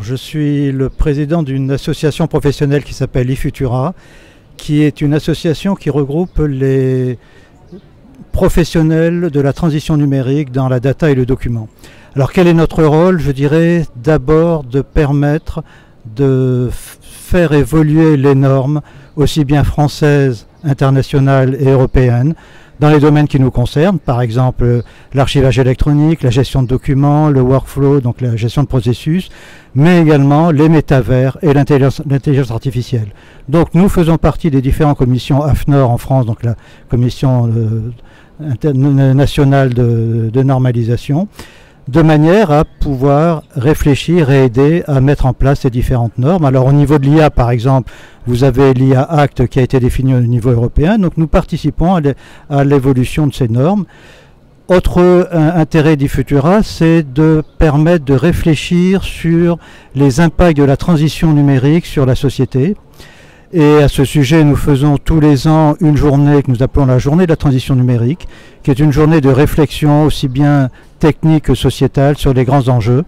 Je suis le président d'une association professionnelle qui s'appelle iFutura, qui est une association qui regroupe les professionnels de la transition numérique dans la data et le document. Alors quel est notre rôle? Je dirais d'abord de permettre de faire évoluer les normes, aussi bien françaises, internationales et européennes, dans les domaines qui nous concernent, par exemple l'archivage électronique, la gestion de documents, le workflow, donc la gestion de processus, mais également les métavers et l'intelligence artificielle. Donc nous faisons partie des différentes commissions AFNOR en France, donc la commission nationale de normalisation, de manière à pouvoir réfléchir et aider à mettre en place ces différentes normes. Alors au niveau de l'IA par exemple, vous avez l'IA Act qui a été défini au niveau européen, donc nous participons à l'évolution de ces normes. Autre intérêt d'iFutura, c'est de permettre de réfléchir sur les impacts de la transition numérique sur la société. Et à ce sujet, nous faisons tous les ans une journée que nous appelons la journée de la transition numérique, qui est une journée de réflexion aussi bien technique que sociétale sur les grands enjeux.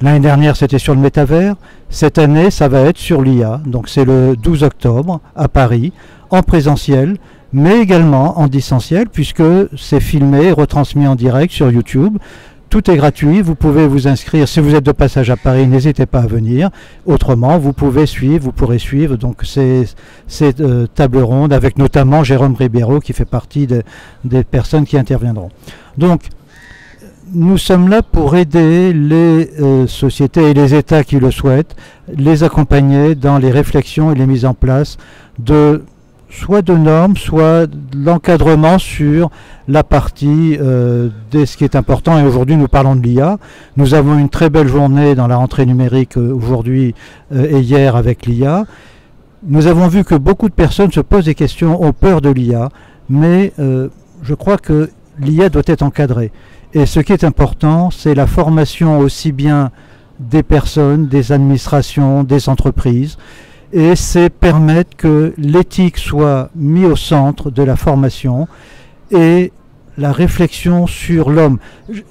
L'année dernière, c'était sur le métavers. Cette année, ça va être sur l'IA. Donc c'est le 12 octobre à Paris, en présentiel, mais également en distanciel, puisque c'est filmé et retransmis en direct sur YouTube. Tout est gratuit, vous pouvez vous inscrire. Si vous êtes de passage à Paris, n'hésitez pas à venir. Autrement, vous pouvez suivre, vous pourrez suivre donc ces tables rondes avec notamment Jérôme Ribeiro qui fait partie des personnes qui interviendront. Donc, nous sommes là pour aider les sociétés et les États qui le souhaitent, les accompagner dans les réflexions et les mises en place de soit de normes, soit de l'encadrement sur la partie de ce qui est important. Et aujourd'hui, nous parlons de l'IA. Nous avons une très belle journée dans la rentrée numérique aujourd'hui et hier avec l'IA. Nous avons vu que beaucoup de personnes se posent des questions, ont peur de l'IA, mais je crois que l'IA doit être encadrée. Et ce qui est important, c'est la formation aussi bien des personnes, des administrations, des entreprises, et c'est permettre que l'éthique soit mise au centre de la formation et la réflexion sur l'homme.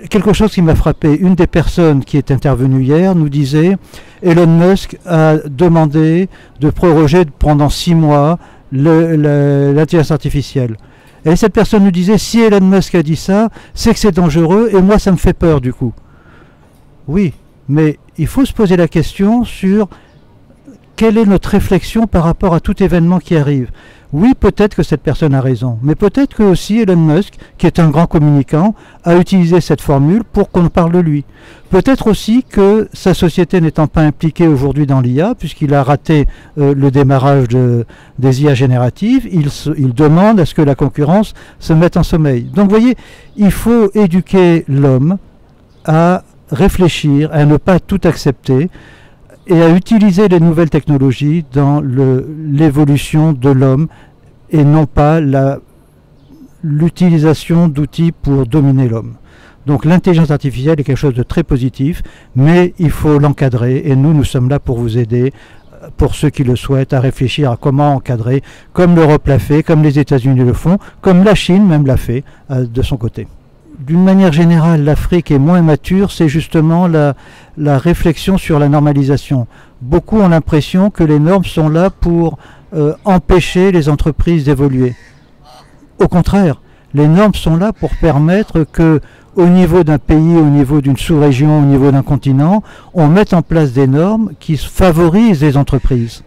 Quelque chose qui m'a frappé, une des personnes qui est intervenue hier nous disait Elon Musk a demandé de proroger pendant 6 mois l'intelligence artificielle. Et cette personne nous disait, si Elon Musk a dit ça, c'est que c'est dangereux et moi ça me fait peur du coup. Oui, mais il faut se poser la question sur quelle est notre réflexion par rapport à tout événement qui arrive. Oui, peut-être que cette personne a raison, mais peut-être que aussi Elon Musk, qui est un grand communicant, a utilisé cette formule pour qu'on parle de lui. Peut-être aussi que sa société n'étant pas impliquée aujourd'hui dans l'IA, puisqu'il a raté le démarrage des IA génératives, il demande à ce que la concurrence se mette en sommeil. Donc vous voyez, il faut éduquer l'homme à réfléchir, à ne pas tout accepter, et à utiliser les nouvelles technologies dans l'évolution de l'homme et non pas l'utilisation d'outils pour dominer l'homme. Donc l'intelligence artificielle est quelque chose de très positif, mais il faut l'encadrer et nous sommes là pour vous aider, pour ceux qui le souhaitent, à réfléchir à comment encadrer, comme l'Europe l'a fait, comme les États-Unis le font, comme la Chine même l'a fait de son côté. D'une manière générale, l'Afrique est moins mature, c'est justement la réflexion sur la normalisation. Beaucoup ont l'impression que les normes sont là pour empêcher les entreprises d'évoluer. Au contraire, les normes sont là pour permettre que, au niveau d'un pays, au niveau d'une sous-région, au niveau d'un continent, on mette en place des normes qui favorisent les entreprises.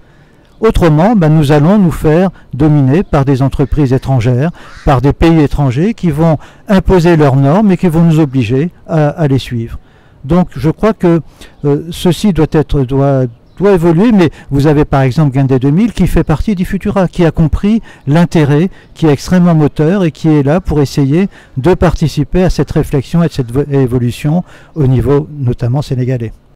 Autrement, nous allons nous faire dominer par des entreprises étrangères, par des pays étrangers qui vont imposer leurs normes et qui vont nous obliger à les suivre. Donc je crois que ceci doit évoluer, mais vous avez par exemple Guindet 2000 qui fait partie d'iFutura, qui a compris l'intérêt, qui est extrêmement moteur et qui est là pour essayer de participer à cette réflexion et à cette évolution au niveau notamment sénégalais.